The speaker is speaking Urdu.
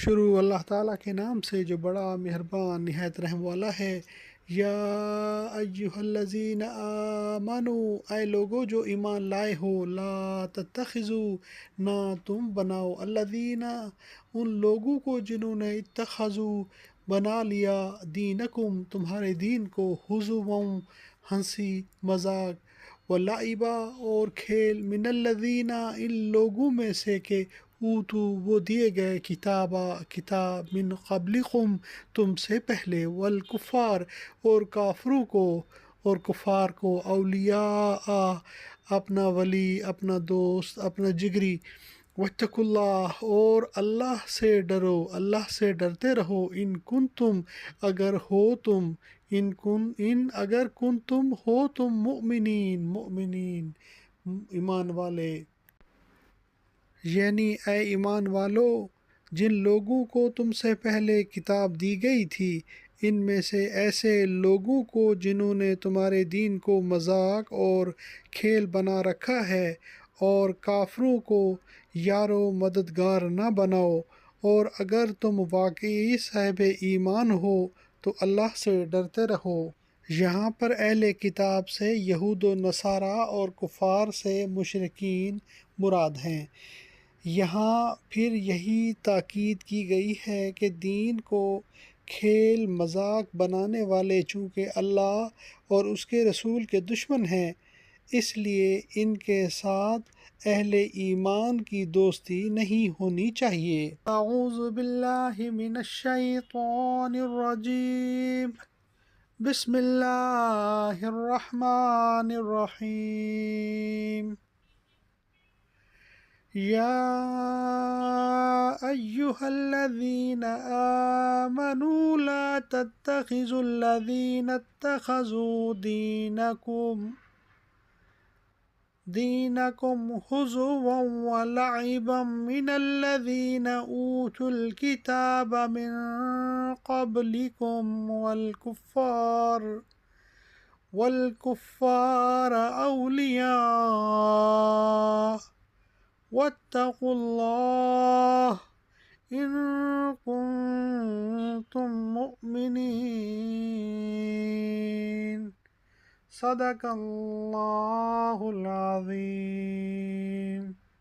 شروع اللہ تعالیٰ کے نام سے جو بڑا مہربان نہایت رحم والا ہے۔ یا ایہا الذین آمنوا، اے لوگو جو ایمان لائے ہو، لا تتخذوا، نہ تم بناؤ، الذین ان لوگوں کو جنہوں نے اتخذوا بنا لیا، دینکم تمہارے دین کو، ہزوا ہنسی مذاق، ولعبا اور کھیل، من الذین ان لوگوں میں سے کہ اوتو وہ دیے گئے کتاب من قبلکم تم سے پہلے، والکفار اور کفار کو اولیاء اپنا ولی، اپنا دوست، اپنا جگری، واتقوا اللہ اور اللہ سے ڈرو، اللہ سے ڈرتے رہو، ان کنتم اگر ہو تم، اگر کنتم ہو تم مؤمنین ایمان والے، یعنی اے ایمان والو جن لوگوں کو تم سے پہلے کتاب دی گئی تھی، ان میں سے ایسے لوگوں کو جنہوں نے تمہارے دین کو مذاق اور کھیل بنا رکھا ہے، اور کافروں کو یار و مددگار نہ بناؤ، اور اگر تم واقعی صاحب ایمان ہو تو اللہ سے ڈرتے رہو۔ یہاں پر اہل کتاب سے یہود و نصارہ اور کفار سے مشرکین مراد ہیں۔ یہاں پھر یہی تاکید کی گئی ہے کہ دین کو کھیل مذاق بنانے والے چونکہ اللہ اور اس کے رسول کے دشمن ہیں، اس لیے ان کے ساتھ اہل ایمان کی دوستی نہیں ہونی چاہیے۔ اعوذ باللہ من الشیطان الرجیم، بسم اللہ الرحمن الرحیم۔ یا ایہا الذین آمنوا لا تتخذوا الذین اتخذوا دینکم ہزوا ولعبا من الذین اوتوا الکتاب من قبلکم والکفار اولیاء، واتقوا اللہ ان کنتم مؤمنین، صدق اللہ العظیم۔